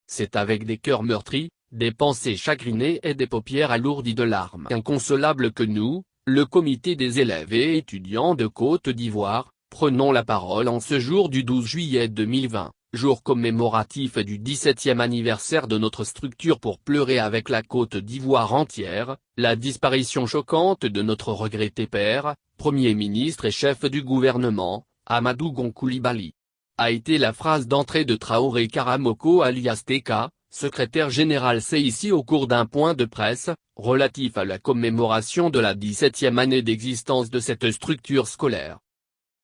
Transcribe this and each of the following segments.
c'est avec des cœurs meurtris, des pensées chagrinées et des paupières alourdies de larmes inconsolables que nous, le comité des élèves et étudiants de Côte d'Ivoire, prenons la parole en ce jour du 12 juillet 2020, jour commémoratif du 17e anniversaire de notre structure pour pleurer avec la Côte d'Ivoire entière, la disparition choquante de notre regretté père, Premier ministre et chef du gouvernement, Amadou Gon Coulibaly. A été la phrase d'entrée de Traoré Karamoko alias TK, secrétaire général CIC au cours d'un point de presse, relatif à la commémoration de la 17e année d'existence de cette structure scolaire.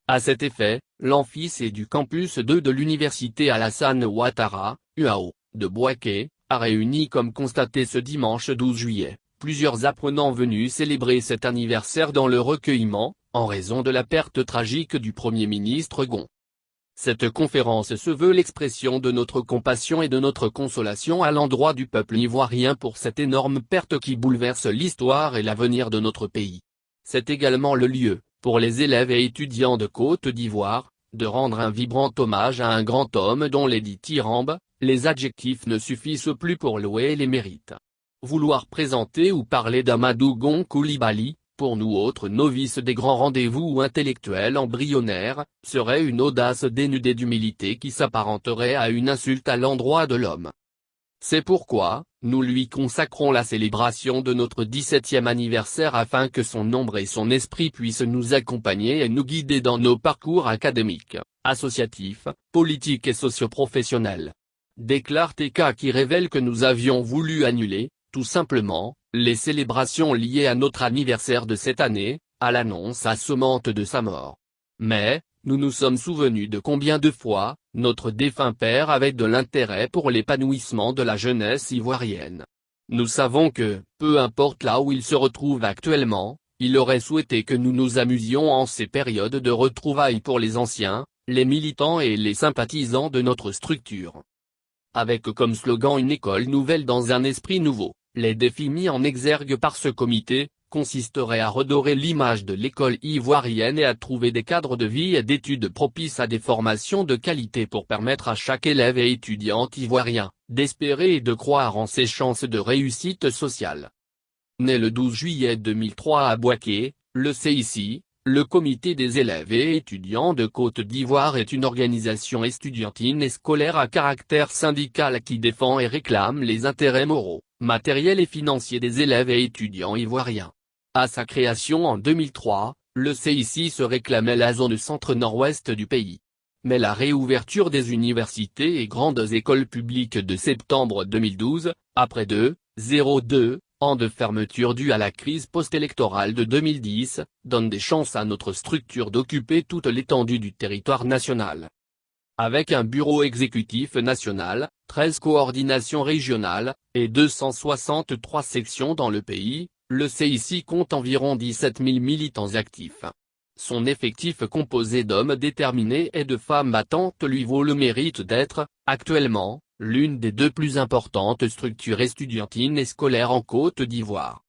À cet effet, l'amphicé du campus 2 de l'université Alassane Ouattara, UAO, de Bouaké, a réuni comme constaté ce dimanche 12 juillet, plusieurs apprenants venus célébrer cet anniversaire dans le recueillement, en raison de la perte tragique du Premier ministre Gon. Cette conférence se veut l'expression de notre compassion et de notre consolation à l'endroit du peuple ivoirien pour cette énorme perte qui bouleverse l'histoire et l'avenir de notre pays. C'est également le lieu, pour les élèves et étudiants de Côte d'Ivoire, de rendre un vibrant hommage à un grand homme dont les dithyrambes, les adjectifs ne suffisent plus pour louer les mérites. Vouloir présenter ou parler d'Amadou Gon Coulibaly, pour nous autres novices des grands rendez-vous ou intellectuels embryonnaires, serait une audace dénudée d'humilité qui s'apparenterait à une insulte à l'endroit de l'homme. C'est pourquoi, nous lui consacrons la célébration de notre 17e anniversaire afin que son ombre et son esprit puissent nous accompagner et nous guider dans nos parcours académiques, associatifs, politiques et socio-professionnels. Déclare TK qui révèle que nous avions voulu annuler, tout simplement, les célébrations liées à notre anniversaire de cette année, à l'annonce assommante de sa mort. Mais, nous nous sommes souvenus de combien de fois, notre défunt père avait de l'intérêt pour l'épanouissement de la jeunesse ivoirienne. Nous savons que, peu importe là où il se retrouve actuellement, il aurait souhaité que nous nous amusions en ces périodes de retrouvailles pour les anciens, les militants et les sympathisants de notre structure. Avec comme slogan une école nouvelle dans un esprit nouveau, les défis mis en exergue par ce comité, consisteraient à redorer l'image de l'école ivoirienne et à trouver des cadres de vie et d'études propices à des formations de qualité pour permettre à chaque élève et étudiant ivoirien, d'espérer et de croire en ses chances de réussite sociale. Né le 12 juillet 2003 à Bouaké, le CIC, le Comité des élèves et étudiants de Côte d'Ivoire est une organisation estudiantine et scolaire à caractère syndical qui défend et réclame les intérêts moraux, matériels et financiers des élèves et étudiants ivoiriens. À sa création en 2003, le CIC se réclamait la zone centre-nord-ouest du pays. Mais la réouverture des universités et grandes écoles publiques de septembre 2012, après 2,02 ans de fermeture due à la crise post-électorale de 2010, donne des chances à notre structure d'occuper toute l'étendue du territoire national. Avec un bureau exécutif national, 13 coordinations régionales, et 263 sections dans le pays, le CIC compte environ 17 000 militants actifs. Son effectif composé d'hommes déterminés et de femmes battantes lui vaut le mérite d'être, actuellement, l'une des deux plus importantes structures estudiantines et scolaires en Côte d'Ivoire.